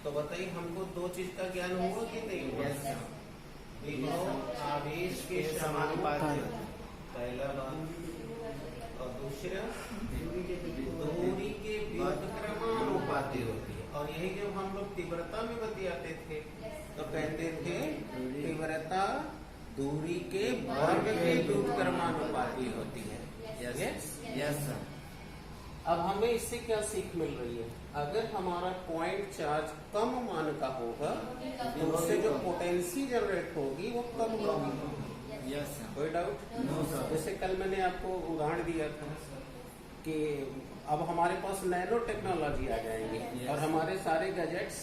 तो बताइए हमको दो चीज का ज्ञान होगा कि नहीं होगा? विभव आवेश के समानुपाती, पहला बात। और दूसरा दूरी के व्युत्क्रमानुपाती होती है। और यही जब हम लोग तीव्रता में बतियाते थे तो कहते थे तीव्रता दूरी के वर्ग के व्युत्क्रमानुपाती होती है। Yes sir. अब हमें इससे क्या सीख मिल रही है? अगर हमारा पॉइंट चार्ज कम मान का होगा तो उससे जो पोटेंसी जनरेट होगी वो कम होगी। Yes sir. कोई डाउट? No sir. जैसे कल मैंने आपको उदाहरण दिया था कि अब हमारे पास नैनो टेक्नोलॉजी आ जाएंगी और हमारे सारे गैजेट्स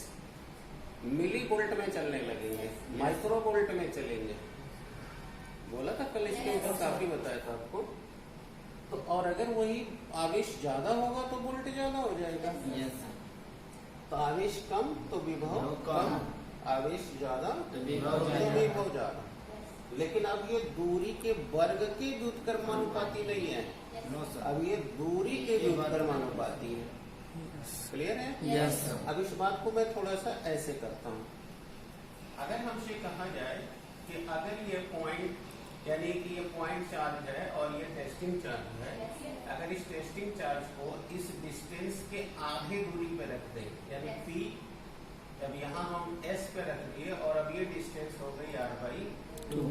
मिली वोल्ट में चलने लगेंगे, माइक्रो वोल्ट में चलेंगे। बोला था कल, इसके ऊपर काफी बताया था आपको। तो और अगर वही आवेश ज्यादा होगा तो वोल्ट ज्यादा हो जाएगा। Yes sir. तो आवेश कम तो विभव कम, आवेश ज्यादा तो विभव ज्यादा। लेकिन अब ये दूरी के वर्ग के व्युत्क्रमानुपाती नहीं है, नो सर। अब ये दूरी के व्युत्क्रमानुपाती है। क्लियर है? Yes sir. अब इस बात को मैं थोड़ा सा ऐसे करता हूँ। अगर हमसे कहा जाए कि अगर ये पॉइंट, यानी कि ये पॉइंट चार्ज है और ये टेस्टिंग चार्ज है, अगर इस टेस्टिंग चार्ज को इस डिस्टेंस के आधे दूरी पे रख दें, यानी P, जब यहाँ हम S पे रख दिए और अब ये डिस्टेंस हो गई R/2,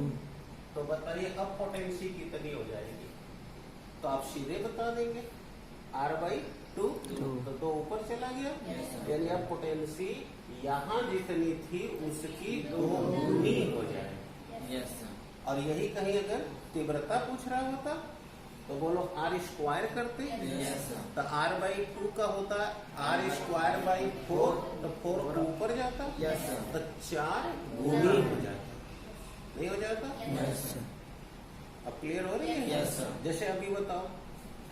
तो बताइए अब पोटेंसी कितनी हो जाएगी? तो आप सीधे बता देंगे R/2, तो 2 ऊपर चला गया। यानी अब पोटेंसी यहाँ जितनी थी उसकी 2 गुनी हो जाए। Yes sir. और यही कहीं अगर तीव्रता पूछ रहा होता तो बोलो R² करते। Yes sir. तो R/2 का होता R²/4, तो 4 ऊपर जाता। Yes sir. तो 4 गुनी हो जाता, नहीं हो जाता? Yes sir. अब क्लियर हो रही है? Yes sir. जैसे अभी बताओ,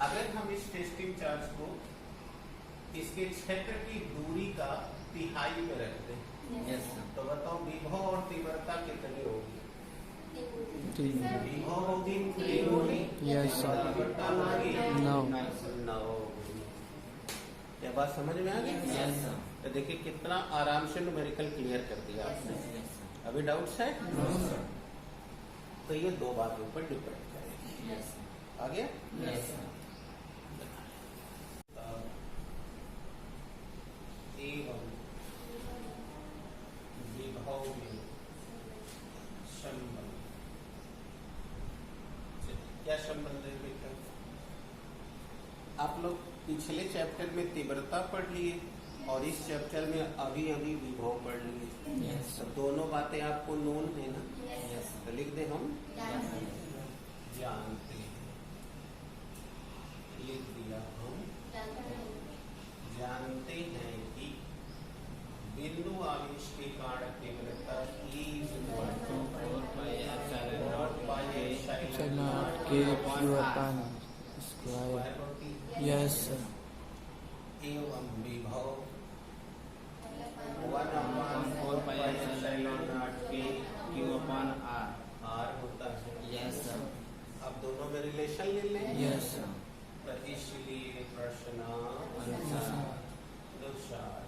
अगर हम इस टेस्टिंग चार्ज को इसके क्षेत्र की दूरी का तिहाई में रख दें, यस सर। तो बताओ विभव और तीव्रता कितनी होगी? 3 विभव होगी 3 गुनी, यस सर। तीव्रता होगी 9। 9। क्या बात समझ में आ गई? Yes sir. तो देखिए कितना आराम से न्यूमेरिकल क्लियर कर दिया आपने। Yes sir. अभी डाउट्स है? No sir. तो ये 2 बातों पर डिपेंड करेगी। Yes sir. आ गया? Yes sir. एवं विभव में संबंध, क्या संबंध है बेटा? आप लोग पिछले चैप्टर में तीव्रता पढ़ लिए और इस चैप्टर में अभी अभी विभव पढ़ लिए। यस तो दोनों बातें आपको नोन है ना? यस तो लिख दे हम जानते हैं। लिख दिया हम जानते हैं कि बिंदु आवेश के कारण तीव्रता यस सर। एवं विभव 1/4πr R होता है। Yes sir. अब दोनों में रिलेशन ले लें। Yes sir. तो इसलिए प्रश्न अनुसार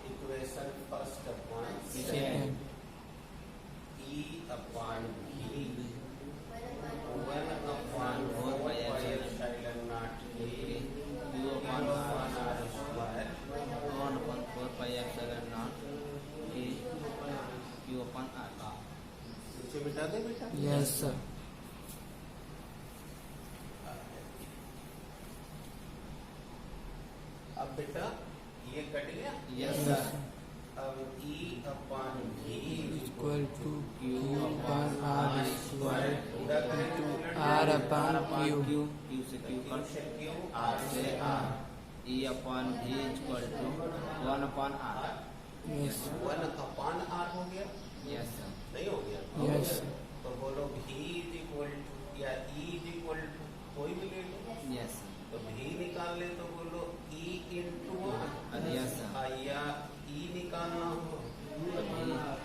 equation first upon second E/V 1/4πε0 नीचे मिटा दे बेटा। Yes sir. अब बेटा ये कट गया। Yes sir. अब E/V equal to Q/R square पूरा करें तो R/Q। Q से Q Q कट, से Q, R से R। E/V equal to 1/R। Yes 1/R हो गया, यस सर। नहीं हो गया? यस तो बोलो V इज इक्वल टू या E इज इक्वल टू कोई भी ले लो। Yes sir. तो V निकाल ले तो बोलो E इंटू यस सर। या E निकालना हो तो V/R।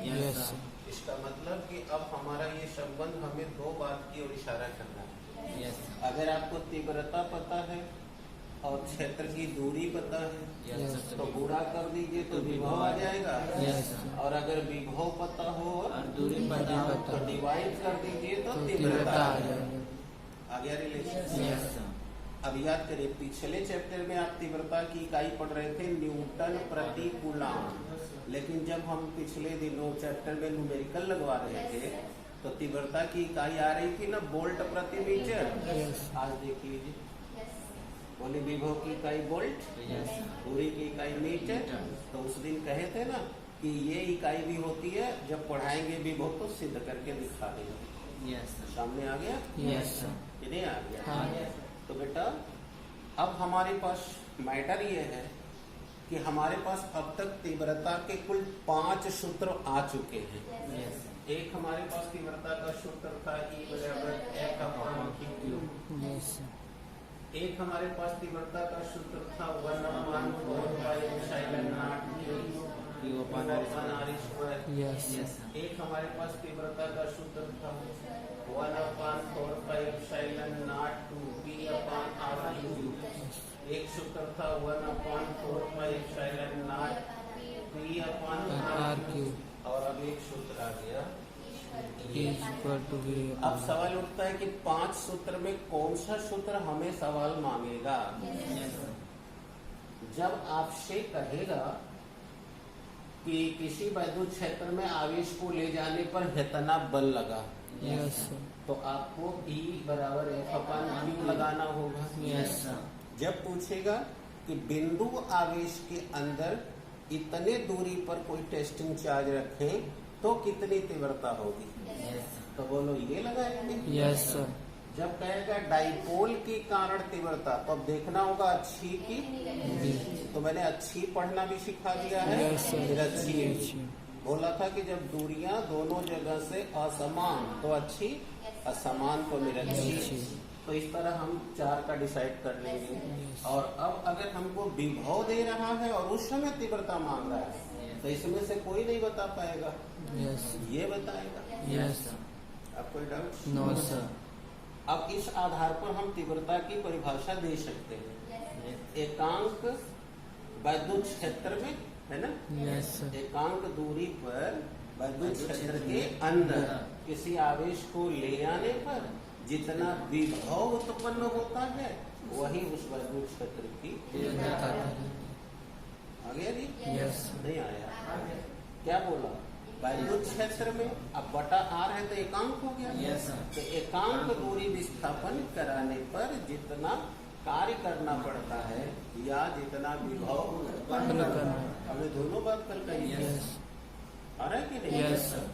Yes sir. इसका मतलब कि अब हमारा ये संबंध हमें 2 बात की ओर इशारा करना है। Yes sir. अगर आपको तीव्रता पता है और क्षेत्र की दूरी पता है, Yes, sir. तो गुणा कर दीजिए तो विभव आ जाएगा। Yes, sir. और अगर विभव पता हो और दूरी पता हो तो डिवाइड कर दीजिए तो तो तीव्रता तीव्रता आ आ जाएगा। जाएगी। आ गया रिलेशन। Yes, sir. अब याद करिए, पिछले चैप्टर में आप तीव्रता की इकाई पढ़ रहे थे न्यूटन प्रति कूलाम, लेकिन जब हम पिछले दिनों चैप्टर में न्यूमेरिकल लगवा रहे थे तो तीव्रता की इकाई आ रही थी ना वोल्ट प्रति मीटर। Yes. आज देख लीजिए, बोले विभव की इकाई वोल्ट, Yes, sir. दूरी की इकाई मीटर। तो उस दिन कहे थे ना कि ये इकाई भी होती है, जब पढ़ाएंगे विभव तो सिद्ध करके दिखा देंगे। Yes, sir. सामने आ गया Yes, sir. कि नहीं आ गया? हाँ। तो बेटा अब हमारे पास मैटर ये है कि हमारे पास अब तक तीव्रता के कुल 5 सूत्र आ चुके हैं। Yes, sir. एक हमारे पास तीव्रता का सूत्र था E बराबर F/Q। Yes, sir. एक हमारे पास तीव्रता का सूत्र था 1/4πε0 Q upon R square. r²। Yes, sir. Yes, sir. एक हमारे पास तीव्रता का सूत्र था 1/4πε0 एक सूत्र था 1/4πε0 RQ और अब एक सूत्र आ गया। is equal to V अब सवाल उठता है कि 5 सूत्र में कौन सा सूत्र हमें सवाल मांगेगा। Yes, sir. जब आपसे कहेगा कि किसी वैद्युत क्षेत्र में आवेश को ले जाने पर कितना बल लगा, Yes, sir. तो आपको E बराबर F/Q लगाना होगा। Yes, sir. जब पूछेगा कि बिंदु आवेश के अंदर इतने दूरी पर कोई टेस्टिंग चार्ज रखें तो कितनी तीव्रता होगी, Yes, sir. तो बोलो ये लगाएंगे। Yes, sir. जब कहेगा डाइपोल के कारण तीव्रता, तो अब देखना होगा अच्छी की, तो मैंने अच्छी पढ़ना भी सिखा दिया है। Yes, sir. फिर अच्छी अच्छी। बोला था कि जब दूरियां दोनों जगह से असमान तो अच्छी, असमान तो निरक्षी। अच्छी। तो इस तरह हम 4 का डिसाइड कर लेंगे। और अब अगर हमको विभव दे रहा है और उस समय तीव्रता मांग रहा है तो इसमें से कोई नहीं बता पाएगा, Yes, ये बताएगा। Yes, sir. अब कोई डाउट? no, sir. अब इस आधार पर हम तीव्रता की परिभाषा दे सकते हैं। एकांक वैद्युत क्षेत्र में, है ना, Yes, sir. एकांक दूरी पर वैद्युत क्षेत्र के अंदर किसी आवेश को ले आने पर जितना विभव उत्पन्न होता है वही उस वैद्युत क्षेत्र की तीव्रता है। आ गया जी? Yes, sir. नहीं आया? क्या बोला? वैद्युत क्षेत्र में अब बटा R है तो एकांक हो गया। Yes, sir. तो एकांक दूरी विस्थापन कराने पर जितना कार्य करना पड़ता है या जितना विभव उत्पन्न करना है, हमें दोनों बात कल कही है। Yes. आ रहा है कि नहीं? Yes, sir.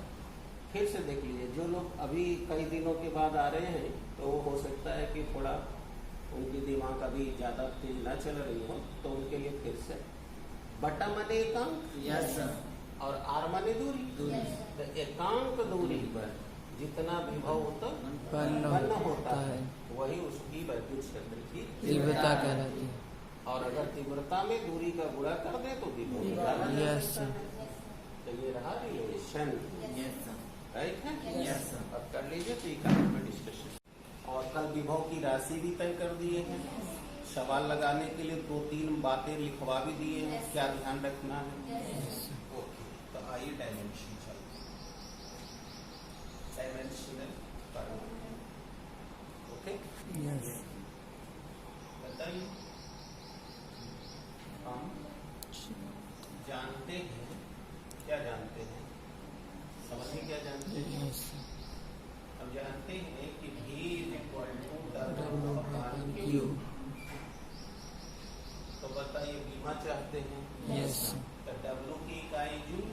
फिर से देख लीजिए, जो लोग अभी कई दिनों के बाद आ रहे हैं तो वो हो सकता है कि थोड़ा उनकी दिमाग अभी ज्यादा तेज ना चल रही हो, तो उनके लिए फिर से बटा माने एकांक Yes, sir. और R माने दूरी। दूरी। तो एकांक दूरी पर जितना विभव उत्पन्न उत्पन्न होता होता है है वही उसकी वैद्युत क्षेत्र की तीव्रता कहलाती है। और अगर तीव्रता में दूरी का गुणा कर दे तो विभव निकाला जा Yes, सकता sir. है। तो ये रहा रिलेशन, Yes, sir. राइट है? Yes, sir. अब कर लीजिए तो इकाई में डिस्कशन। और कल विभव की राशि भी तय कर दिए हैं। सवाल लगाने के लिए 2-3 बातें लिखवा भी दिए हैं, क्या ध्यान रखना है। ओके, तो आइए डायमेंशन चलते हैं। Dimensional okay, Yes. बताइए। हम जानते हैं, क्या जानते हैं, समझिए क्या जानते हैं। Yes, sir. हम जानते हैं कि V W/Q. तो बताइए बीमा चाहते हैं Yes, sir. तो W की इकाई जूल,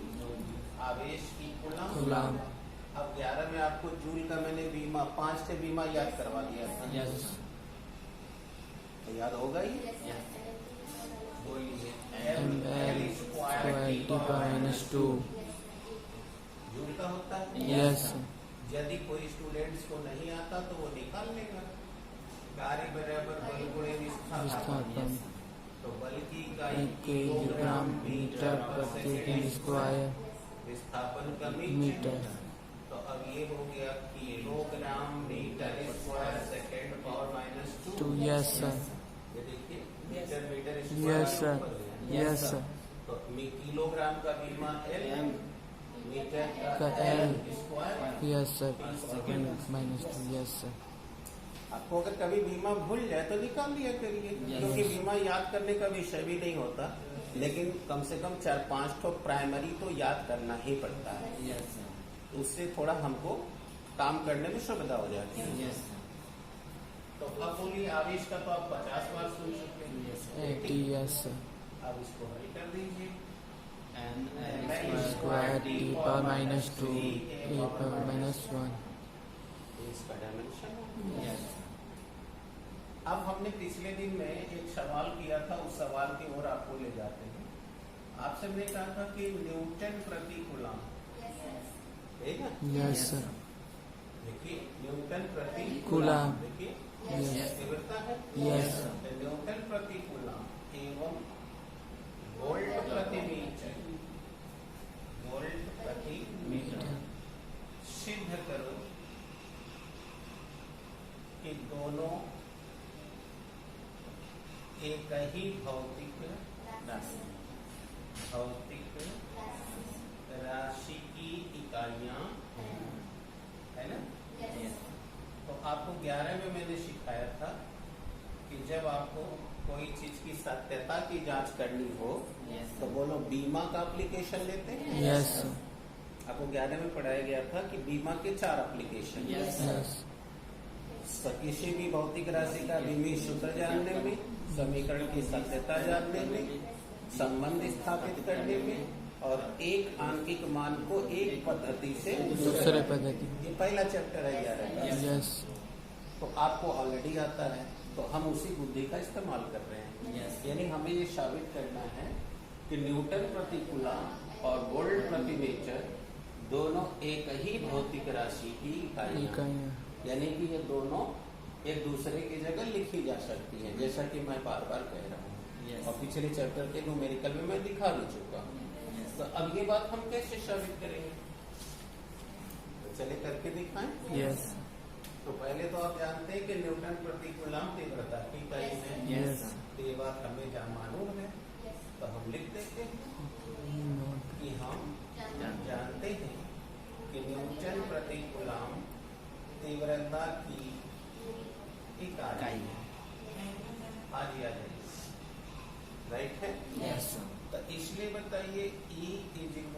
आवेश की कूलम। कूलम। अब 11 में आपको जूल का मैंने बीमा 5 से बीमा याद करवा दिया था। Yes. तो याद होगा ही। Yes. बोलिए mL²T/-2. जूल का होता है। Yes, sir. यदि कोई स्टूडेंट्स को नहीं आता तो वो निकाल लेगा। कार्य बराबर बल गुणे विस्थापन। विस्थापन तो बल की इकाई किलोग्राम मीटर प्रति सेकंड स्क्वायर विस्थापन का मीटर। तो अब ये हो गया kilogram metre square second power -2। 2. Yes, sir. ये देखिए metre metre Yes, sir. Yes, sir. तो किलोग्राम का बीमा एल, मीटर का का L L. Square. Yes, sir. -2. Yes, sir. आपको अगर कभी बीमा भूल जाए तो निकाल लिया करिए, क्योंकि बीमा याद करने का विषय भी नहीं होता, लेकिन कम से कम 4-5 तो प्राइमरी तो याद करना ही पड़ता है। Yes, sir. उससे थोड़ा हमको काम करने में सुविधा हो जाती है। Yes, sir. तो अब बोलिए आवेश का तो आप 50 बार सुन चुके हैं। Yes, sir. 80. Yes, sir. अब इसको हल कर दीजिए। And Square t power -2 a power -1. इसका डायमेंशन है। Yes. अब हमने पिछले दिन में एक सवाल किया था, उस सवाल की ओर आपको ले जाते हैं। आपसे हमने कहा था कि न्यूटन प्रति कूलम, ठीक है? Yes, sir. देखिए न्यूटन प्रति कूलम। देखिए Yes. तीव्रता है। Yes, sir. तो न्यूटन प्रति कूलम एवं वोल्ट प्रति मीटर, वोल्ट प्रति Meter. सिद्ध करो कि दोनों एक ही भौतिक राशि की इकाइयां हैं, है ना? Yes. तो आपको 11 में मैंने सिखाया था कि जब आपको कोई चीज की सत्यता की जांच करनी हो Yes. तो बोलो बीमा का एप्लीकेशन लेते हैं। Yes, sir. आपको 11 में पढ़ाया गया था कि बीमा के 4 एप्लीकेशन। Yes. Yes. किसी भी भौतिक राशि का बीमी सूत्र जानने में, समीकरण की सत्यता जानने में, संबंध स्थापित करने में, और एक आंकिक मान को एक पद्धति से दूसरे पद्धति। ये पहला चैप्टर है 11 का। Yes. तो आपको ऑलरेडी आता है, तो हम उसी बुद्धि का इस्तेमाल कर रहे हैं। Yes. यानी हमें ये साबित करना है कि न्यूटन प्रति कूलम और वोल्ट प्रति मीटर दोनों एक ही भौतिक राशि की इकाइयां, इकाइयां। यानी कि ये दोनों एक दूसरे की जगह लिखी जा सकती है, जैसा कि मैं बार बार कह रहा हूँ। Yes. और पिछले चैप्टर के न्यूमेरिकल में मैं दिखा भी चुका हूँ। Yes. तो अब ये बात हम कैसे साबित करेंगे? तो चले करके दिखाएं। Yes. तो पहले तो आप जानते हैं कि न्यूटन प्रति कूलम तीव्रता की इकाई है। Yes. तो ये बात हमें मालूम है, तो हम लिख देते हैं Not. कि हम जानते हैं कि न्यूटन प्रति कूलम तीव्रता की इकाई है। आज याद है, राइट है? Yes, sir. तो इसलिए बताइए E = F/Q,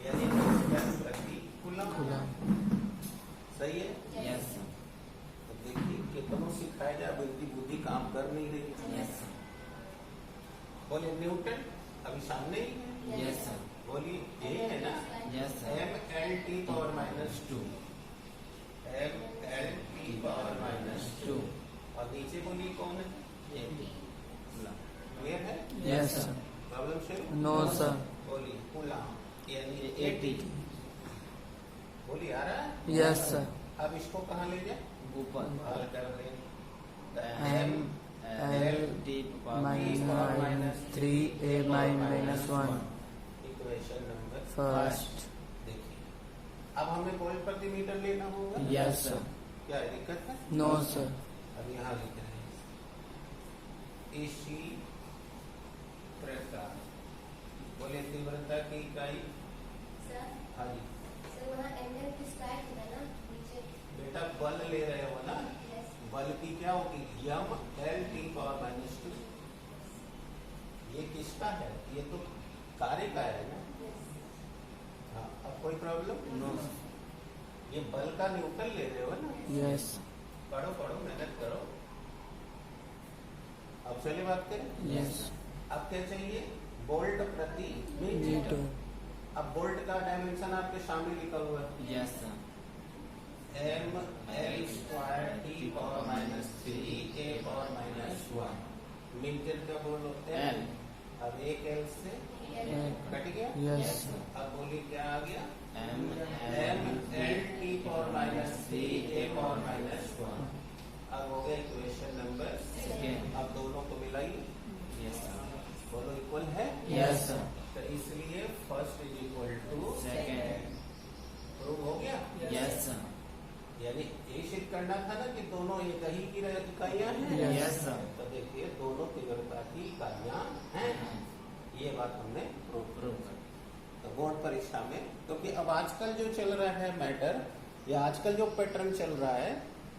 यानी न्यूटन प्रति कूलम। कूलम। सही है? Yes, sir. तो देखिए कितनों सिखाया जाए, अब इनकी बुद्धि काम कर नहीं रही। Yes, sir. बोले न्यूटन अभी सामने ही है। Yes, sir. बोलिए यही है ना? Yes, sir. mLT⁻², mLT⁻²। और नीचे बोलिए कौन है? 80. क्लियर है? Yes, sir. प्रॉब्लम शुरू? No, sir. बोलिए कूलम यानी 80. बोलिए आ रहा है? Yes, sir. अब इसको कहाँ ले जाए? ऊपर. हल कर दें। M L -3a−1 equation number first. देखिए अब हमें वोल्ट प्रति मीटर लेना होगा। Yes, sir. क्या है, दिक्कत है? No, sir. अब यहाँ लिख रहे हैं इसी प्रकार। बोले तीव्रता की इकाई। हाँ जी बेटा, बल ले रहे हो ना, बल की क्या होगी? mLT⁻²। ये किसका है? ये तो कार्य का है ना। हाँ, अब कोई प्रॉब्लम? No. ये बल का न्यूटन ले रहे हो ना। Yes. पढ़ो पढ़ो, मेहनत करो। अब चलिए बात करें। Yes. अब क्या चाहिए? वोल्ट प्रति मीटर। Meter. अब वोल्ट का डायमेंशन आपके सामने लिखा हुआ है, Yes, sir. mL²T⁻³ मीटर का बोलो L. अब एक L से कट गया। Yes, sir. अब बोलिए क्या आ गया? mLT⁻³ अब हो गया इक्वेशन नंबर Second. अब दोनों को मिलाइए, Yes, sir. बोलो इक्वल है। Yes, sir. तो इसलिए फर्स्ट = Second. प्रूव हो गया। Yes, sir. यानी ये सिद्ध करना था ना कि दोनों एक ही की इकाइयां हैं। Yes, sir. तो देखिए दोनों तीव्रता की इकाइयां हैं, ये बात हमने प्रूव Prove कर। तो बोर्ड परीक्षा में, क्योंकि अब आजकल जो चल रहा है मैटर या आजकल जो पैटर्न चल रहा है,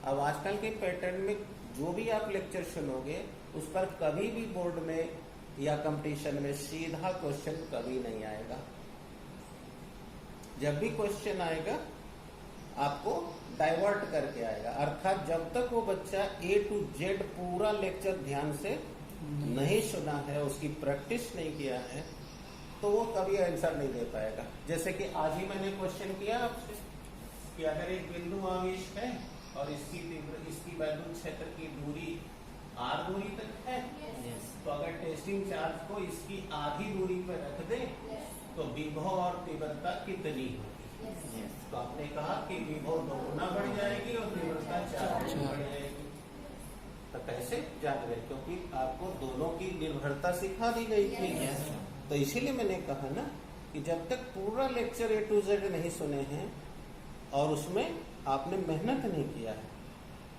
अब आजकल के पैटर्न में जो भी आप लेक्चर सुनोगे उस पर कभी भी बोर्ड में या कंपटीशन में सीधा क्वेश्चन कभी नहीं आएगा। जब भी क्वेश्चन आएगा आपको डाइवर्ट करके आएगा, अर्थात जब तक वो बच्चा A to Z पूरा लेक्चर ध्यान से नहीं सुना है, उसकी प्रैक्टिस नहीं किया है, तो वो कभी आंसर नहीं दे पाएगा। जैसे कि आज ही मैंने क्वेश्चन किया आपसे कि अगर एक बिंदु आवेश है और इसकी वैद्युत क्षेत्र की दूरी r दूरी तक है, Yes. तो अगर टेस्टिंग चार्ज को इसकी आधी दूरी पर रख दे तो विभव और तीव्रता कितनी होगी? Yes. तो आपने कहा कि विभव 2 गुना बढ़ जाएगी और तीव्रता 4 गुना बढ़ जाएगी। तो कैसे जान गए? क्योंकि आपको दोनों की निर्भरता सिखा दी गई थी। Yes. तो इसीलिए मैंने कहा ना कि जब तक पूरा लेक्चर A to Z नहीं सुने हैं और उसमें आपने मेहनत नहीं किया है,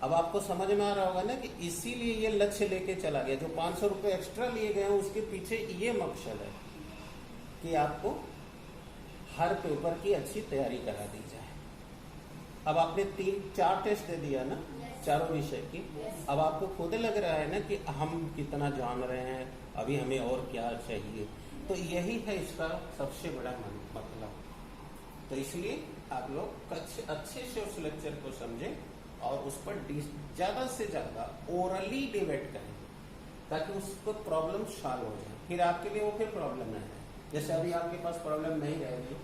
अब आपको समझ में आ रहा होगा ना कि इसीलिए ये लक्ष्य लेके चला गया। जो 500 रुपए एक्स्ट्रा लिए गए हैं उसके पीछे ये मकसद है कि आपको हर पेपर की अच्छी तैयारी करा दी जाए। अब आपने 3-4 टेस्ट दे दिया ना चारों विषय की, अब आपको खुद लग रहा है ना कि हम कितना जान रहे हैं, अभी हमें और क्या चाहिए। तो यही है इसका सबसे बड़ा मतलब। तो इसलिए आप लोग अच्छे से उस लेक्चर को समझें और उस पर ज्यादा से ज्यादा ओरली डिबेट करें ताकि उसको प्रॉब्लम सॉल्व हो जाए। फिर आपके लिए वो फिर प्रॉब्लम नहीं है। जैसे अभी आपके पास प्रॉब्लम नहीं रहेगी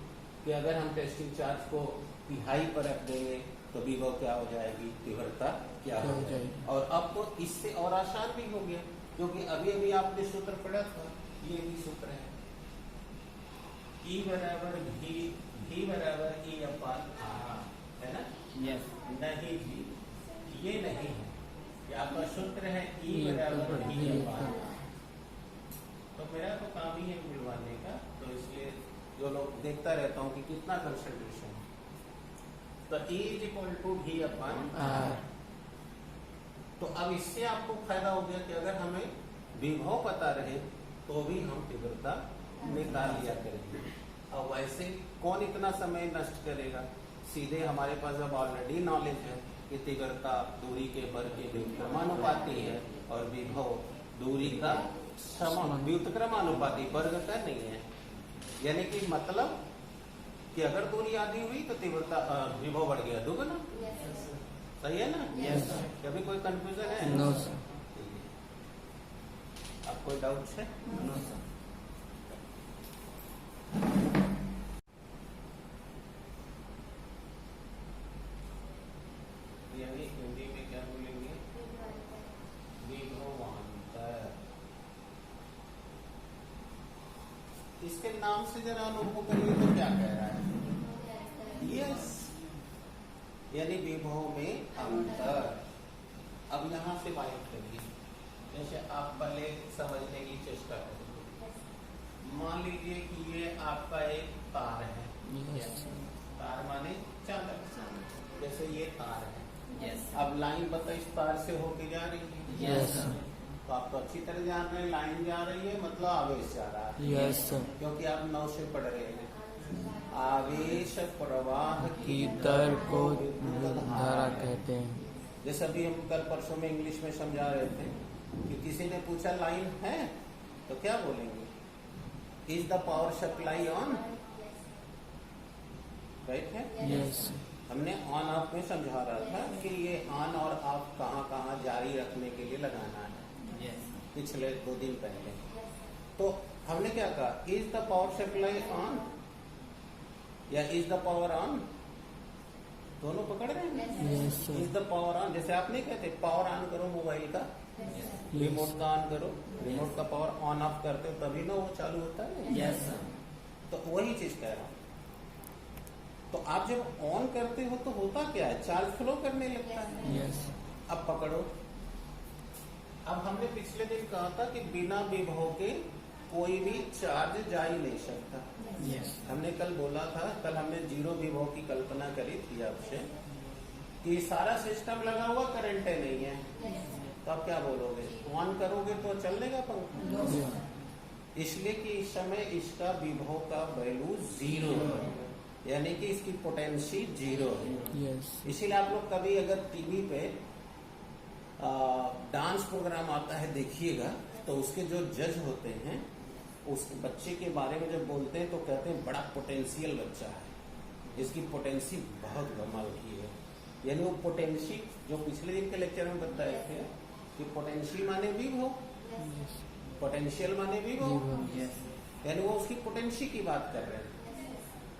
कि अगर हम टेस्टिंग चार्ज को तिहाई पर रख देंगे तो विभव क्या हो जाएगी, तीव्रता क्या हो जाएगी। और अब तो इससे और आसान भी हो गया, क्योंकि अभी अभी आपने सूत्र पढ़ा था, ये भी सूत्र है E बराबर V बराबर E अपान R, है ना? Yes. नहीं जी, ये नहीं है। ये आपका सूत्र है E बराबर V अपान R। तो मेरा तो काम ही है मिलवाने का, तो इसलिए जो लोग देखता रहता हूँ कि कितना कंसंट्रेशन है। तो E is equal to V upon R। तो अब इससे आपको फायदा हो गया कि अगर हमें विभव पता रहे तो भी हम तीव्रता निकाल लिया करेंगे। अब वैसे कौन इतना समय नष्ट करेगा? सीधे हमारे पास अब ऑलरेडी नॉलेज है कि तीव्रता दूरी के वर्ग के व्युत्क्रमानुपाती है और विभव दूरी का व्युत्क्रमानुपाती, वर्ग का नहीं है। यानी कि मतलब कि अगर दूरी आधी हुई तो तीव्रता विभव बढ़ गया दुगना। सही है ना? Yes. कभी कोई कंफ्यूजन है? No sir. आप कोई डाउट है? No, sir. यानी हिंदी में क्या बोलेंगे? विभवांतर। इसके नाम से जरा अनुभव करिए तो क्या कह रहा है? यस, यानी विभव में अंतर। अब यहाँ से वाइट करिए, जैसे आप पहले समझने की चेष्टा करेंगे। मान लीजिए कि ये आपका एक तार है। Yes. तार माने चालक, जैसे ये तार है। Yes. अब लाइन बता इस तार से होके जा रही है। Yes, sir. तो आप तो अच्छी तरह जान रहे हैं लाइन जा रही है मतलब आवेश जा रहा है। Yes, sir. क्योंकि आप 9 से पढ़ रहे हैं। आवेश प्रवाह की दर को धारा कहते हैं। जैसे अभी हम कल परसों में इंग्लिश में समझा रहे थे कि किसी ने पूछा लाइन है तो क्या बोलेंगे? Is the power supply on? Right है? Yes. हमने ऑन ऑफ में समझा रहा था कि ये ऑन और ऑफ कहाँ कहाँ जारी रखने के लिए लगाना है, Yes. पिछले 2 दिन पहले। तो हमने क्या कहा? Is the power supply on या इज द पावर ऑन? दोनों पकड़ रहे हैं? Yes, sir. Is the power on. जैसे आप नहीं कहते पावर ऑन करो मोबाइल का, रिमोट का ऑन करो, रिमोट का पावर ऑन ऑफ करते हो तभी ना वो चालू होता है। Yes, sir. तो वही चीज कह रहा हूं। तो आप जब ऑन करते हो तो होता क्या है? चार्ज फ्लो करने लगता है। Yes. अब पकड़ो। अब हमने पिछले दिन कहा था कि बिना विभव के कोई भी चार्ज जा ही नहीं सकता। Yes. हमने कल बोला था, कल हमने जीरो विभव की कल्पना करी थी आपसे कि सारा सिस्टम लगा हुआ, करंट है नहीं है, तो आप क्या बोलोगे? ऑन करोगे तो चल देगा पंखा, इसलिए कि इस समय इसका विभव का वैल्यू 0 है, यानी कि इसकी पोटेंसी 0 है। इसीलिए आप लोग कभी अगर टीवी पे डांस प्रोग्राम आता है देखिएगा, तो उसके जो जज होते हैं उस बच्चे के बारे में जब बोलते हैं तो कहते हैं बड़ा पोटेंशियल बच्चा है, इसकी पोटेंसी बहुत कमाल की है। यानी वो पोटेंसी जो पिछले दिन के लेक्चर में बताए थे कि पोटेंशियल माने विभव, पोटेंशियल माने विभव, यानी वो उसकी पोटेंसी की बात कर रहे हैं।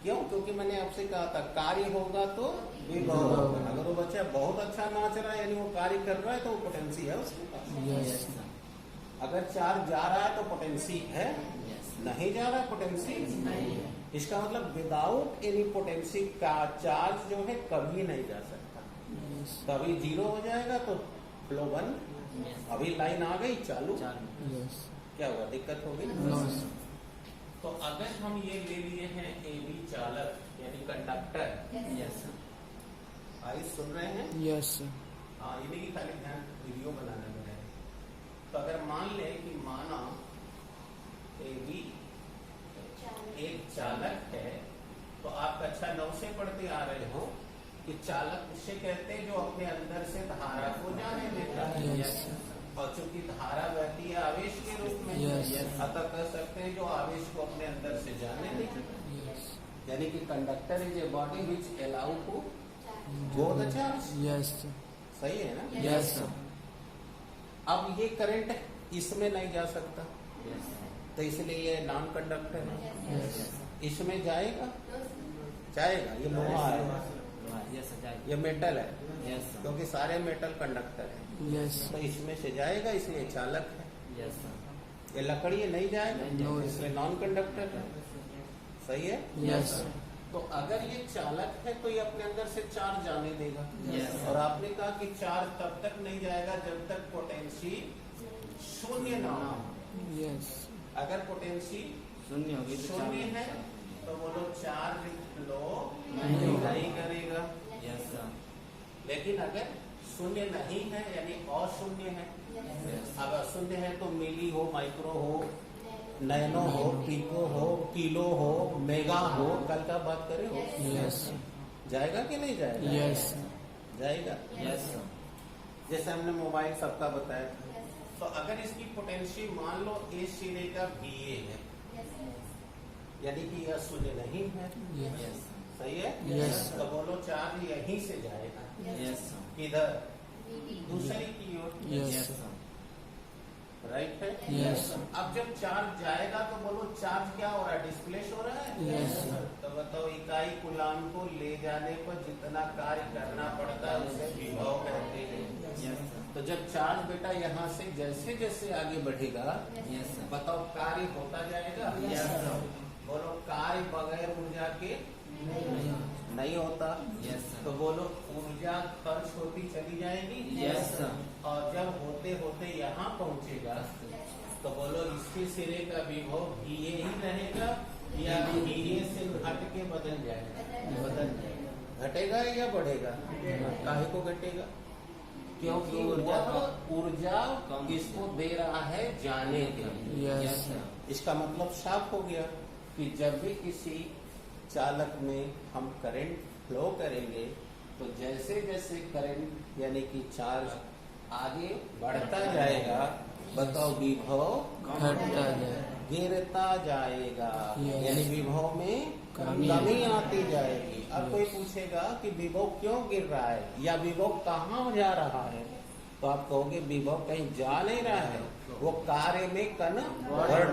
क्यों? क्योंकि मैंने आपसे कहा था कार्य होगा तो विभव होगा। अगर वो बच्चा बहुत अच्छा नाच रहा है यानी वो कार्य कर रहा है तो वो पोटेंसी है उसके पास। अगर चार्ज जा रहा है तो पोटेंसी है, नहीं जा रहा है पोटेंसी नहीं है। इसका मतलब विदाउट एनी पोटेंसी का चार्ज जो है कभी नहीं जा सकता, कभी 0 हो जाएगा तो फ्लो बंद। अभी लाइन आ गई चालू, क्या हुआ? दिक्कत हो गई। तो अगर हम ये ले लिए हैं AB चालक यानी कंडक्टर, आई सुन रहे हैं? हाँ, ये नहीं खाली ध्यान वीडियो बनाने में है। तो अगर मान ले कि माना AB एक चालक है, तो आप कक्षा 9 से पढ़ते आ रहे हो कि चालक उससे कहते हैं जो अपने अंदर से धारा को जाने देता है। और चूंकि धारा बहती है आवेश के रूप में, अतः कह सकते हैं जो आवेश को अपने अंदर से जाने देता है। यानी कि conductor is a body which allow to go the charge. सही है ना? अब ये करंट इसमें नहीं जा सकता, तो इसलिए ये नॉन कंडक्टर है। इसमें जाएगा, जाएगा, ये लोहा है, ये मेटल है, क्योंकि सारे मेटल कंडक्टर है। तो इसमें से जाएगा, इसलिए चालक है। ये लकड़ी ये नहीं जाएगा, इसलिए नॉन कंडक्टर है। सही है? तो अगर ये चालक है तो ये अपने अंदर से चार्ज जाने देगा। और आपने कहा कि चार्ज तब तक नहीं जाएगा जब तक पोटेंसी 0 ना हो। अगर पोटेंसी शून्य होगी तो 0 है तो बोलो चार्ज फ्लो नहीं करेगा। लेकिन अगर 0 नहीं है यानी अशून्य है, अब अशून्य है तो मिली हो, माइक्रो हो, नैनो हो, पिको हो, किलो हो, मेगा हो, कल का बात करें हो, जाएगा कि नहीं जाएगा? जाएगा। जैसे हमने मोबाइल सबका बताया था। तो अगर इसकी पोटेंशियल मान लो इस सिरे का VA है, यानी कि यह 0 नहीं है। सही है? तो बोलो चार्ज यहीं से जाएगा। किधर? दूसरी की ओर। राइट है? अब जब चार्ज जाएगा तो बोलो चार्ज क्या हो रहा है? डिस्प्लेस हो रहा है। तो बताओ इकाई कूलाम को ले जाने पर जितना कार्य करना पड़ता है उसे विभव कहते हैं। तो जब चार्ज बेटा यहाँ से जैसे जैसे आगे बढ़ेगा, बताओ कार्य होता जाएगा। बोलो कार्य बगैर ऊर्जा के नहीं होता। तो बोलो ऊर्जा खर्च होती चली जाएगी। और जब होते होते यहाँ पहुँचेगा तो बोलो इसके सिरे का विभव VA ही रहेगा या VA से घट के बदल जाएगा? बदल जाएगा। घटेगा या बढ़ेगा? काहे को घटेगा? क्योंकि ऊर्जा इसको दे रहा है जाने के लिए। इसका मतलब साफ हो गया कि जब भी किसी चालक में हम करंट फ्लो करेंगे तो जैसे जैसे करंट यानी कि चार्ज आगे बढ़ता जाएगा, बताओ विभव घटता जाएगा, गिरता जाएगा, यानी विभव में कमी आती जाएगी। अब कोई पूछेगा कि विभव क्यों गिर रहा है या विभव कहाँ जा रहा है, तो आप कहोगे विभव कहीं जा नहीं रहा है, वो कार्य में कन्वर्ट,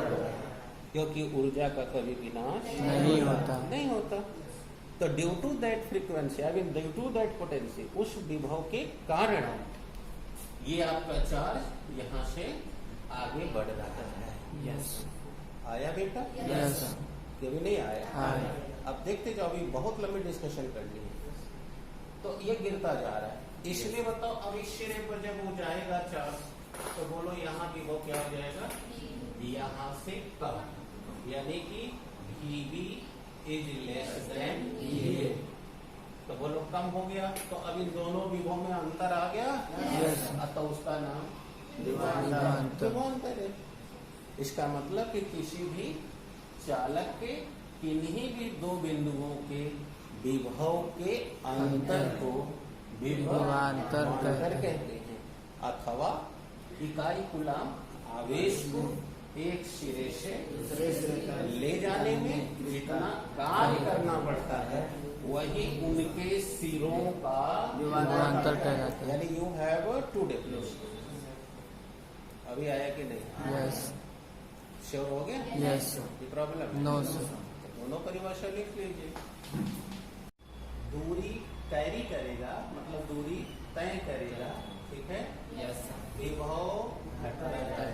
क्योंकि ऊर्जा का कभी विनाश नहीं होता। तो due to that frequency, I mean due to that potency, उस विभव के कारण ये आपका चार्ज यहाँ से आगे बढ़ रहा है। आया बेटा? कभी नहीं आया? अब देखते जाओ, अभी बहुत लंबी डिस्कशन करनी है। तो ये गिरता जा रहा है, इसलिए बताओ अब इस सिरे पर जब वो जाएगा चार्ज, तो बोलो यहाँ विभव क्या हो जाएगा? यहाँ से कम, यानी कि VB is less than VA। तो वो लोग कम हो गया, तो अब इन दोनों विभव में अंतर आ गया। Yes. तो उसका नाम विभवांतर। विभवांतर है। इसका मतलब कि किसी भी चालक के किन्हीं भी दो बिंदुओं के विभव के अंतर को विभवांतर कहते हैं, अथवा इकाई कूलाम आवेश को एक सिरे से ले जाने में जितना कार्य करना पड़ता है वही उनके सिरों का विभवांतर कहलाता है। यानी यू हैव टू डेफिनेशन। अभी आया कि नहीं? यस श्योर हो गया? यस ये प्रॉब्लम नो सर। दोनों परिभाषा लिख लीजिए। दूरी कैरी करेगा मतलब दूरी तय करेगा, ठीक है। Yes, sir. विभव घटाएगा।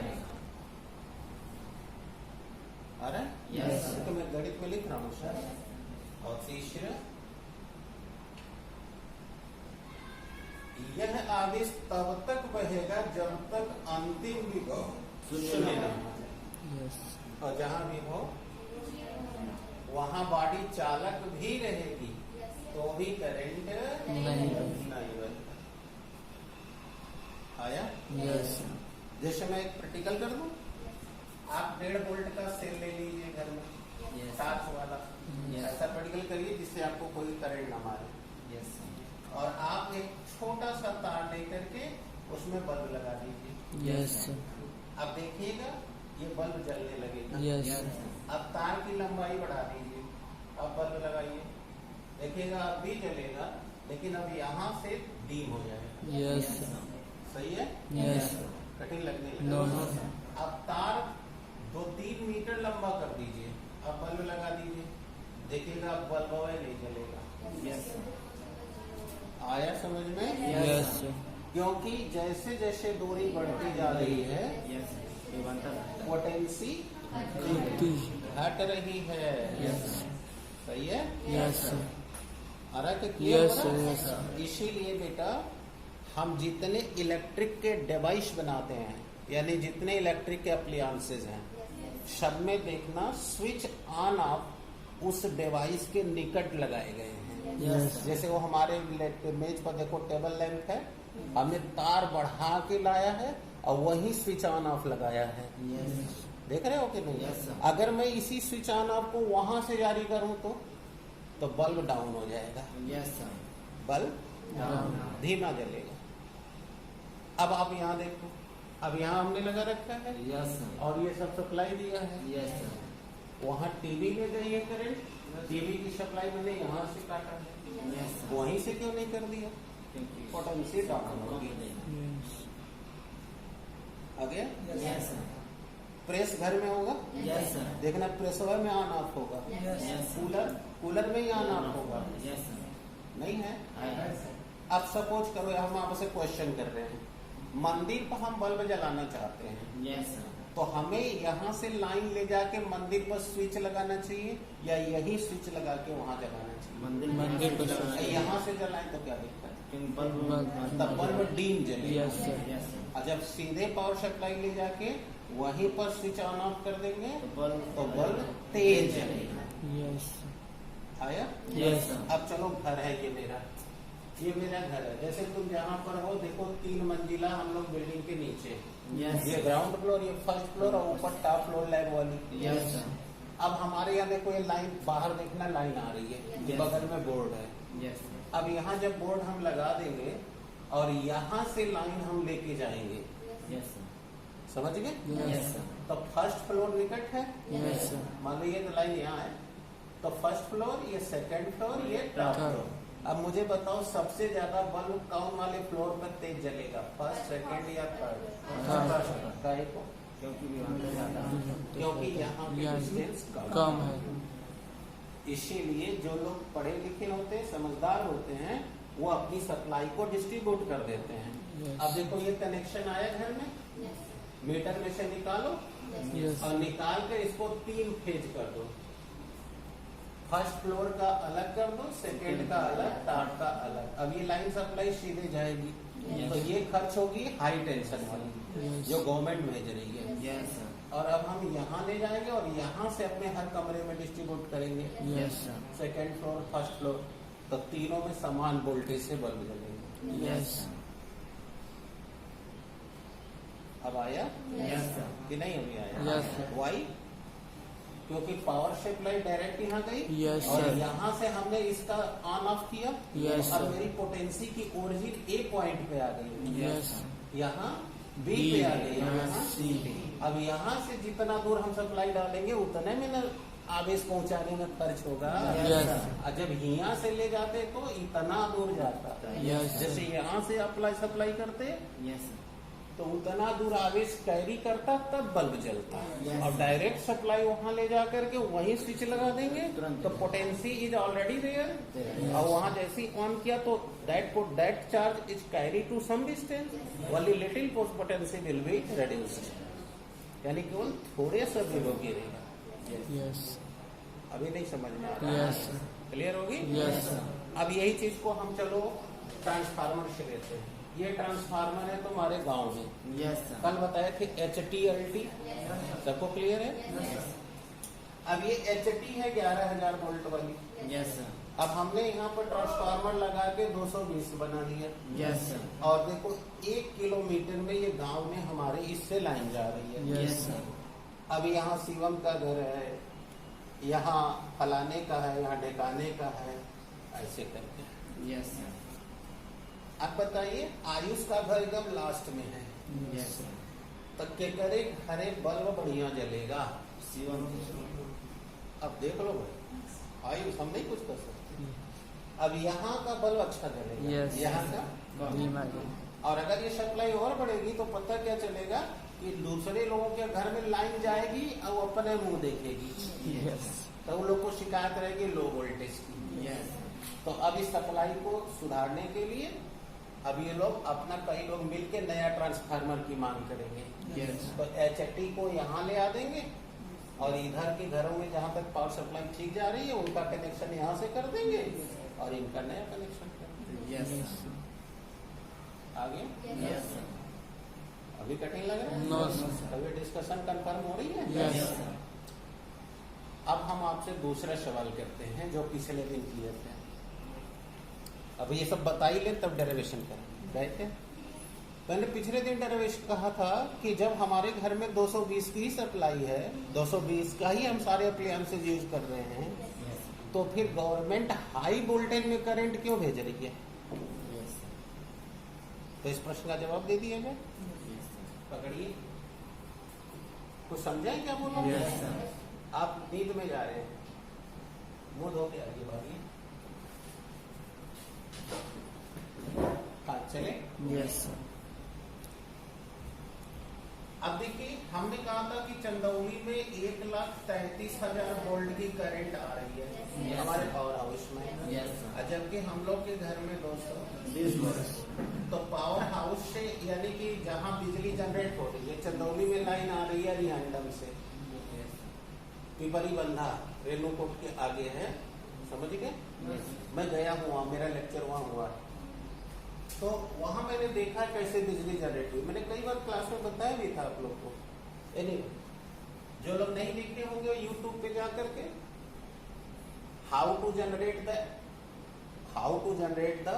आ रहा है? Yes, sir. तो मैं गणित में लिख रहा हूँ सर। और तीसरा, यह आवेश तब तक बहेगा जब तक अंतिम विभव शून्य न हो जाए। यस और जहाँ विभव वहाँ बॉडी चालक भी रहेगी तो भी करंट नहीं बहेगा। आया? यस जैसे मैं एक प्रैक्टिकल कर दूं, आप 1.5 वोल्ट का सेल ले लीजिए घर में, Yes. 7 वाला। Yes. ऐसा प्रैक्टिकल करिए जिससे आपको कोई करंट ना मारे। Yes, sir. और आप एक छोटा सा तार लेकर के उसमें बल्ब लगा दीजिए। यस अब देखिएगा ये बल्ब जलने लगेगा। Yes Yes, sir. अब तार की लंबाई बढ़ा दीजिए, अब बल्ब लगाइए, देखिएगा अब भी जलेगा, लेकिन अब यहाँ से डीम हो जाएगा। यस सही है? यस कठिन लगने नो लगेगा। अब तार 2-3 मीटर लंबा कर दीजिए, अब बल्ब लगा दीजिए, देखिएगा अब बल्ब नहीं जलेगा। Yes, sir. आया समझ में? यस क्योंकि जैसे जैसे दूरी बढ़ती जा रही है Yes, sir. विभवांतर घटा। पोटेंसी घट रही है। यस सही है? यस आ रहा है कि clear यस हो रहा है? यस इसीलिए बेटा हम जितने इलेक्ट्रिक के डिवाइस बनाते हैं, यानी जितने इलेक्ट्रिक के अप्लायंसेज हैं, सब में देखना स्विच ऑन ऑफ उस डिवाइस के निकट लगाए गए हैं। यस जैसे वो हमारे मेज पर देखो टेबल लैंप है, हमने तार बढ़ा के लाया है और वही स्विच ऑन ऑफ लगाया है। Yes. देख रहे हो कि नहीं? Yes, sir. अगर मैं इसी स्विच ऑन ऑफ को वहां से जारी करूं तो बल्ब डाउन हो जाएगा, Yes, sir. बल्ब धीमा जलेगा। अब आप यहाँ देखो, अब यहाँ हमने लगा रखा है Yes, sir. और ये सब सप्लाई दिया है। Yes, sir. वहाँ टीवी में गई है करंट, टीवी की सप्लाई मैंने यहाँ से काटा है, Yes, sir. वहीं से क्यों नहीं कर दिया? क्योंकि पोटेंसी डाउन होगी। आ गया? Yes, sir. प्रेस घर में होगा, Yes, sir. देखना प्रेसर में ऑन ऑफ होगा, Yes, sir. कूलर में ही ऑन ऑफ होगा, Yes, sir. नहीं है? Yes, sir. अब सपोज करो हम आपसे क्वेश्चन कर रहे हैं, मंदिर पर हम बल्ब जलाना चाहते हैं, Yes, sir. तो हमें यहाँ से लाइन ले जाके मंदिर पर स्विच लगाना चाहिए या यही स्विच लगा के वहाँ जलाना चाहिए? मंदिर पर अगर यहाँ से जलाएं तो क्या दिक्कत है? क्योंकि बल्ब तब बल्ब डीम जलेगा। Yes sir Yes, sir. और जब सीधे पावर सप्लाई ले जाके वहीं पर स्विच ऑन ऑफ कर देंगे तो बल्ब तेज जलेगा। यस आया? Yes sir. अब चलो घर है ये मेरा घर है। जैसे तुम जहाँ पर हो देखो 3 मंजिला हम लोग बिल्डिंग के नीचे, Yes, ये sir. ग्राउंड फ्लोर, ये फर्स्ट फ्लोर और ऊपर टॉप फ्लोर लैब वाली। Yes, sir. अब हमारे यहाँ देखो ये लाइन बाहर देखना लाइन आ रही है, Yes. बगल में बोर्ड है। Yes, sir. अब यहाँ जब बोर्ड हम लगा देंगे और यहाँ से लाइन हम लेके जाएंगे, Yes, sir. समझ गए? Yes, sir. तो फर्स्ट फ्लोर निकट है, यस सर मान लो ये तो लाइन यहाँ है, तो फर्स्ट फ्लोर, ये सेकंड फ्लोर, ये टॉप Top. फ्लोर। अब मुझे बताओ सबसे ज्यादा बल्ब कौन वाले फ्लोर पर तेज जलेगा, फर्स्ट, सेकंड या थर्ड? Third. काहे को? क्योंकि विभवांतर ज्यादा है. क्योंकि यहाँ पे यहाँ डिस्टेंस कम है इसीलिए जो लोग पढ़े लिखे होते हैं, समझदार होते हैं, वो अपनी सप्लाई को डिस्ट्रीब्यूट कर देते हैं। Yes. अब देखो ये कनेक्शन आया घर में, मीटर में से निकालो यस और निकाल कर इसको 3 फेज कर दो। फर्स्ट फ्लोर का अलग कर दो, सेकंड का अलग, थर्ड का अलग। अब ये लाइन सप्लाई सीधे जाएगी, Yes. तो ये खर्च होगी हाई टेंशन वाली, Yes. जो गवर्नमेंट भेज रही है। Yes, sir. और अब हम यहाँ ले जाएंगे और यहाँ से अपने हर कमरे में डिस्ट्रीब्यूट करेंगे, Yes, sir. Second floor, first floor. तो तीनों में समान वोल्टेज से बल्ब जलेगा। यस अब आया यस सर। कि नहीं अभी आया? Yes, sir. वाई? क्योंकि पावर सप्लाई डायरेक्ट यहाँ गई Yes, और sir. यहाँ से हमने इसका ऑन ऑफ किया। Yes, अब sir. मेरी पोटेंसी की ओरिजिन ए पॉइंट पे आ गई, यस यहाँ बी पे आ गई, यहाँ यहाँ C. अब यहाँ से जितना दूर हम सप्लाई डालेंगे उतने में न आवेश पहुंचाने में खर्च होगा। Yes. और जब यहाँ से ले जाते तो इतना दूर जाता। Yes. जैसे यहाँ से सप्लाई करते यस सर। तो उतना दूर आवेश कैरी करता तब बल्ब जलता। Yes. और डायरेक्ट सप्लाई वहाँ ले जा करके वहीं स्विच लगा देंगे तुरंत। तो potency is already there. Yes. और वहाँ जैसे ही ऑन किया तो that charge is carry to some distance, only little potency will be reduced, यानी केवल थोड़े से भी लोग गिरेगा। यस अभी नहीं समझ में आ रहा? यस क्लियर होगी? यस अब यही चीज को हम चलो ट्रांसफार्मर से लेते हैं। ये ट्रांसफार्मर है तुम्हारे गांव में, यस सर। कल बताए थे HT-LT, सबको क्लियर है? अब ये HT है 11,000 वोल्ट वाली। Yes sir. अब हमने यहाँ पर ट्रांसफार्मर लगा के 220 बना लिया। Yes sir. और देखो 1 किलोमीटर में ये गांव में हमारे इससे लाइन जा रही है। Yes sir. अब यहाँ शिवम का घर है, यहाँ फलाने का है, यहाँ ढेकाने का है, ऐसे करके। Yes sir. अब बताइए आयुष का घर एकदम लास्ट में है, यस सर। तो के करे घरे बल्ब बढ़िया जलेगा। शिवम। अब देख लो भाई, आयुष हम नहीं कुछ कर सकते। अब यहाँ का बल्ब अच्छा जलेगा, Yes. यहाँ का। बीमारी और अगर ये सप्लाई और बढ़ेगी तो पता क्या चलेगा कि दूसरे लोगों के घर में लाइन जाएगी और वो अपने मुंह देखेगी, यस तो उन लोग को शिकायत रहेगी लो वोल्टेज की। यस। तो अब इस सप्लाई को सुधारने के लिए अब ये लोग अपना कई लोग मिलके नया ट्रांसफार्मर की मांग करेंगे। यस। तो HT को यहाँ ले आ देंगे और इधर के घरों में जहाँ तक पावर सप्लाई ठीक जा रही है उनका कनेक्शन यहाँ से कर देंगे और इनका नया कनेक्शन कर देंगे। यस। आगे यस सर। अभी कठिन लग रहा है? No, sir. अभी डिस्कशन कंफर्म हो रही है? Yes. अब हम आपसे दूसरा सवाल करते हैं जो पिछले दिन किए थे। अब ये सब बता ही ले तब डेरिवेशन करें। गए थे? मैंने पिछले दिन डेरिवेशन कहा था कि जब हमारे घर में 220 की सप्लाई है, 220 का ही हम सारे अप्लायंसेज यूज कर रहे हैं, तो फिर गवर्नमेंट हाई वोल्टेज में करंट क्यों भेज रही है? यस। तो इस प्रश्न का जवाब दे दिया जाए। पकड़िए, कुछ समझाए क्या बोलो? Yes sir. आप नींद में जा रहे हैं, मुंह धो के आगे भागिए। हाँ चले। यस अब देखिए हमने कहा था कि चंदौली में 1,33,000 वोल्ट की करंट आ रही है Yes. हमारे पावर हाउस में। Yes sir. और जबकि हम लोग के घर में 220 20 तो पावर हाउस से यानी कि जहाँ बिजली जनरेट हो रही है, चंदौली में लाइन आ रही है रिहांडम से, पिपरी बंधा रेणुकूट के आगे है, समझ गए? मैं गया हुआ, मेरा लेक्चर वहाँ हुआ, तो वहाँ मैंने देखा कैसे बिजली जनरेट हुई। मैंने कई बार क्लास में बताया भी था आप लोग को। Anyway, जो लोग नहीं देखे होंगे यूट्यूब पे जा करके how to generate the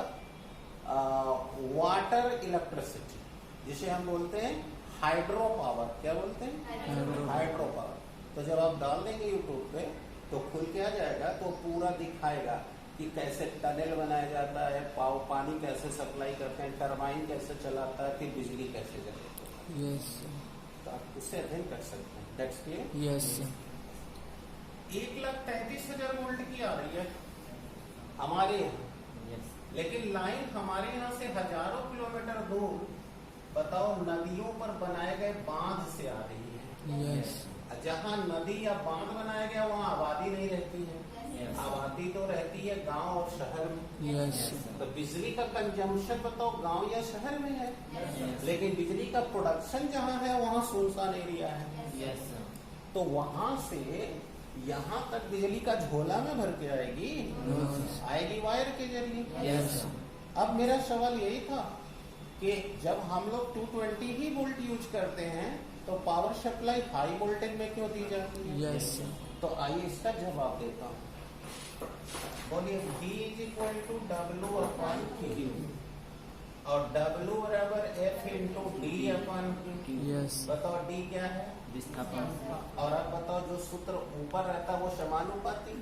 water electricity, जिसे हम बोलते हैं हाइड्रो पावर। क्या बोलते हैं? Hydro power. तो जब आप डाल देंगे यूट्यूब पे तो खुल के आ जाएगा, तो पूरा दिखाएगा कि कैसे टनल बनाया जाता है, पानी कैसे सप्लाई करते हैं, टरबाइन कैसे चलाता है, फिर बिजली कैसे जनरेट होता है। यस तो आप उससे अध्ययन कर सकते हैं। That's clear. यस 1,33,000 वोल्ट की आ रही है हमारे यहाँ, यस। लेकिन लाइन हमारे यहाँ से हजारों किलोमीटर दूर, बताओ, नदियों पर बनाए गए बांध से आ रही है। यस जहाँ नदी या बांध बनाया गया वहाँ आबादी नहीं रहती है, आबादी तो रहती है गांव और शहर में। यस तो बिजली का कंजम्पशन बताओ गांव या शहर में है, लेकिन बिजली का प्रोडक्शन जहाँ है वहाँ सुनसान एरिया है। Yes sir. तो वहाँ से यहाँ तक बिजली का झोला में भर के आएगी, आएगी वायर के जरिए। यस। अब मेरा सवाल यही था कि जब हम लोग 220 ही वोल्ट यूज करते हैं तो पावर सप्लाई हाई वोल्टेज में क्यों दी जाती है? यस तो आइए इसका जवाब देता हूँ। बोलिए V is equal to W upon Q और W बराबर F into D upon Q। Yes बताओ D क्या है? विस्थापन। और अब बताओ जो सूत्र ऊपर रहता है वो समानुपाती।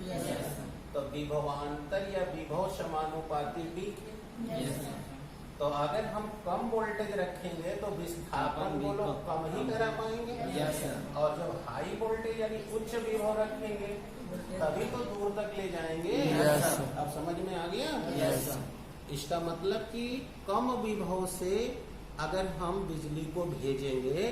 तो विभवांतर या विभव समानुपाती D। तो अगर हम कम वोल्टेज रखेंगे तो विस्थापन को लोग कम ही करा पाएंगे। Yes sir. और जब हाई वोल्टेज यानी उच्च विभव रखेंगे तभी तो दूर तक ले जाएंगे। Yes, अब समझ में आ गया? यस इसका मतलब कि कम विभव से अगर हम बिजली को भेजेंगे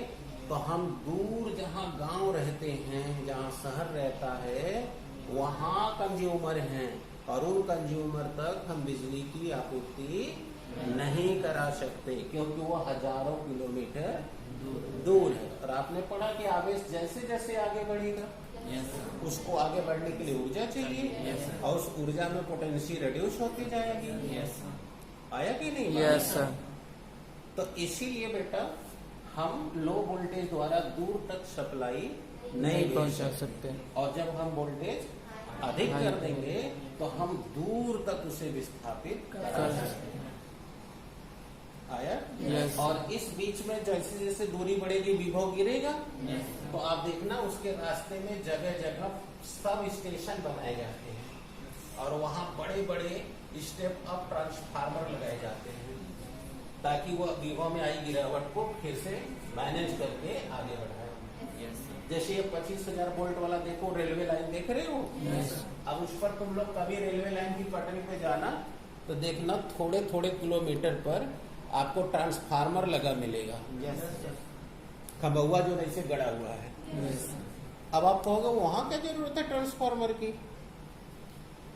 तो हम दूर जहाँ गांव रहते हैं, जहाँ शहर रहता है, वहाँ कंज्यूमर हैं और उन कंज्यूमर तक हम बिजली की आपूर्ति नहीं करा सकते क्योंकि वो हजारों किलोमीटर दूर है। और आपने पढ़ा कि आवेश जैसे जैसे आगे बढ़ेगा यस सर। उसको आगे बढ़ने के लिए ऊर्जा चाहिए Yes, sir. और उस ऊर्जा में पोटेंशियल रिड्यूस होती जाएगी। Yes sir. आया कि नहीं? Yes sir. तो इसीलिए बेटा हम लो वोल्टेज द्वारा दूर तक सप्लाई नहीं भेज पहुंचा सकते सकते। और जब हम वोल्टेज अधिक हाँ। कर देंगे तो हम दूर तक उसे विस्थापित कर कर सकते हैं। आया? Yes. और इस बीच में जैसे जैसे दूरी बढ़ेगी विभव गिरेगा यस तो आप देखना उसके रास्ते में जगह जगह सब स्टेशन बनाए जाते हैं और वहाँ बड़े बड़े स्टेप अप ट्रांसफार्मर लगाए जाते हैं ताकि वो विभव में आई गिरावट को फिर से मैनेज करके आगे बढ़ाए। Yes sir. जैसे ये 25,000 वोल्ट वाला देखो, रेलवे लाइन देख रहे हो? Yes. अब उस पर तुम लोग कभी रेलवे लाइन की पटरी पे जाना तो देखना थोड़े थोड़े किलोमीटर पर आपको ट्रांसफार्मर लगा मिलेगा, यस सर। खंभुआ जो ऐसे गड़ा हुआ है। यस अब आप कहोगे वहां क्या जरूरत है ट्रांसफार्मर की?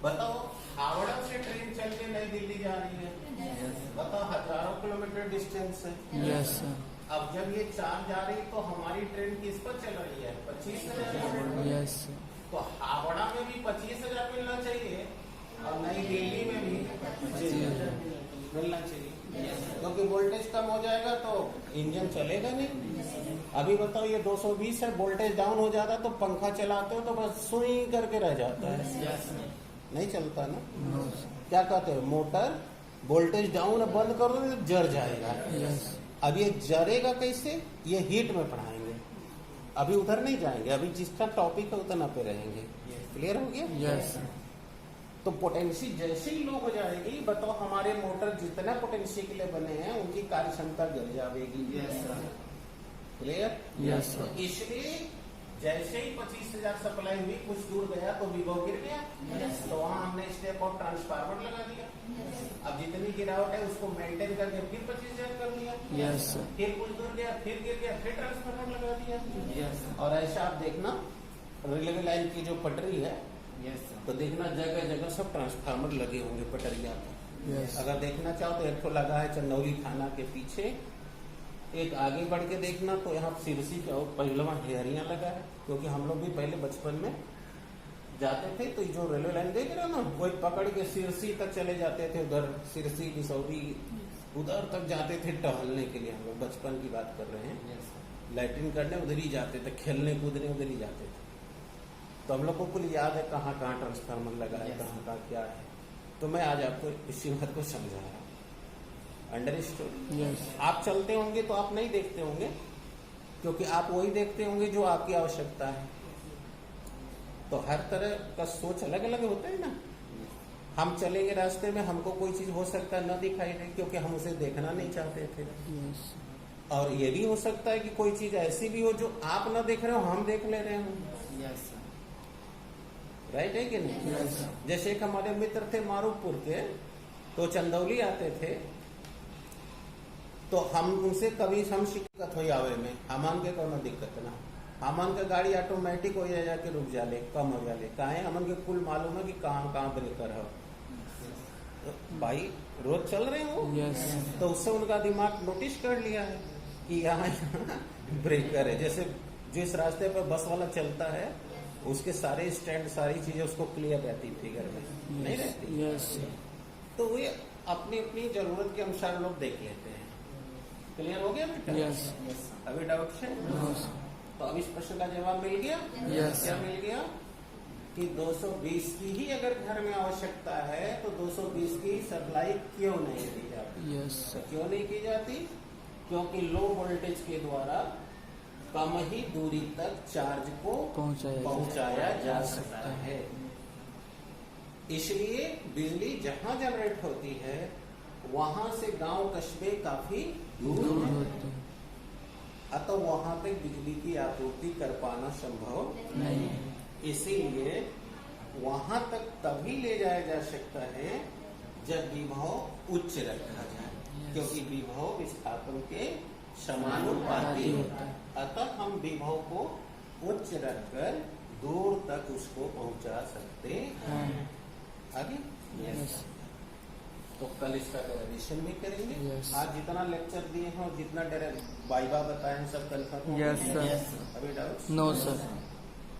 बताओ, हावड़ा से ट्रेन चल के नई दिल्ली जा रही है, यस बताओ हजारों किलोमीटर डिस्टेंस है। Yes sir. अब जब ये चार जा रही तो हमारी ट्रेन किस पर चल रही है? 25,000। यस तो हावड़ा में भी 25,000 मिलना चाहिए और नई दिल्ली में भी 25,000 मिलना चाहिए क्योंकि वोल्टेज कम हो जाएगा तो इंजन चलेगा नहीं। अभी बताओ ये 220 है, वोल्टेज डाउन हो जाता तो पंखा चलाते हो तो बस सुई करके रह जाता है, यस सर। नहीं चलता ना। नो क्या कहते हो, मोटर वोल्टेज डाउन बंद कर दो तो जर जाएगा। यस अब ये जरेगा कैसे, ये हीट में पढ़ाएंगे, अभी उधर नहीं जाएंगे, अभी जिसका टॉपिक है उतना पे रहेंगे। क्लियर हो गया? यस तो पोटेंशियल जैसे ही लो हो जाएगी, बताओ हमारे मोटर जितना पोटेंशियल के लिए बने हैं उनकी कार्य क्षमता गिर जाएगी। Yes sir. क्लियर? यस तो इसलिए जैसे ही 25,000 सप्लाई हुई, कुछ दूर गया तो विभव गिर गया, तो वहाँ हमने स्टेप ऑफ ट्रांसफार्मर लगा दिया। अब जितनी गिरावट है उसको मेंटेन करके फिर 25,000 कर दिया, यस फिर कुछ दूर गया, फिर गिर गया, फिर ट्रांसफार्मर लगा दिया। यस और ऐसा आप देखना रेलवे लाइन की जो पटरी है यस सर। तो देखना जगह जगह सब ट्रांसफार्मर लगे होंगे पटरिया पर। यस अगर देखना चाहो तो एक तो लगा है चंदौली थाना के पीछे, एक आगे बढ़ के देखना तो यहाँ सिरसी का पहलवा हेरिया लगा है, क्योंकि हम लोग भी पहले बचपन में जाते थे तो जो रेलवे लाइन देख रहे हो ना, वो पकड़ के सिरसी तक चले जाते थे, उधर सिरसी किशोरी उधर तक जाते थे टहलने के लिए। हम लोग बचपन की बात कर रहे हैं, यस सर। लैट्रिन करने उधर ही जाते थे, खेलने कूदने उधर ही जाते थे। तो हम लोग को कुल याद है कहाँ कहाँ ट्रांसफार्मर लगा है, Yes. कहाँ कहाँ क्या है। तो मैं आज आपको इसी बात को समझा रहा हूँ। अंडरस्टूड? यस आप चलते होंगे तो आप नहीं देखते होंगे, क्योंकि आप वही देखते होंगे जो आपकी आवश्यकता है। तो हर तरह का सोच अलग अलग होता है ना। हम चलेंगे रास्ते में, हमको कोई चीज हो सकता है न दिखाई दे क्योंकि हम उसे देखना नहीं चाहते थे, यस और ये भी हो सकता है कि कोई चीज ऐसी भी हो जो आप न देख रहे हो, हम देख ले रहे हो। Yes sir. राइट है कि नहीं? Yes. जैसे एक हमारे मित्र थे मारूपुर के, तो चंदौली आते थे, तो हम उनसे कभी हम शिकायत हो आवे में हमन के कोनो दिक्कत ना, हमन के गाड़ी ऑटोमेटिक हो जाके रुक जाले, कम हो जाले, काहे हमन के कुल मालूम है कि कहाँ कहाँ ब्रेकर है। तो भाई रोज चल रहे हो, यस तो उससे उनका दिमाग नोटिस कर लिया है कि यहाँ ब्रेकर है। जैसे जिस रास्ते पर बस वाला चलता है उसके सारे स्टैंड सारी चीजें उसको क्लियर रहती फिगर में नहीं रहती। यस तो वे अपनी अपनी जरूरत के अनुसार लोग देख लेते हैं। क्लियर हो गया बेटा? Yes yes sir. अभी डाउट है? नो तो अब इस प्रश्न का जवाब मिल गया? Yes. क्या मिल गया कि 220 की ही अगर घर में आवश्यकता है तो 220 की सप्लाई क्यों नहीं की जाती? Yes sir. क्यों नहीं की जाती? क्योंकि लो वोल्टेज के द्वारा कम ही दूरी तक चार्ज को पहुंचाया जा सकता है। इसलिए बिजली जहां जनरेट होती है वहां से गांव कस्बे काफी दूर हैं, होते हैं। अतः वहां तक बिजली की आपूर्ति कर पाना संभव नहीं। इसीलिए वहां तक तभी ले जाया जा सकता है जब विभव उच्च रखा जाए, क्योंकि विभव विस्थापन के समानुपाती होता है। अतः हम विभव को उच्च रखकर दूर तक उसको पहुंचा सकते हैं। आगे यस। तो कल इसका डेरिवेशन भी करेंगे। Yes. आज जितना लेक्चर दिए हैं और जितना वाइवा बताए हैं सब कल खत्म हो Yes, गया? sir. अभी डाउट्स? No sir.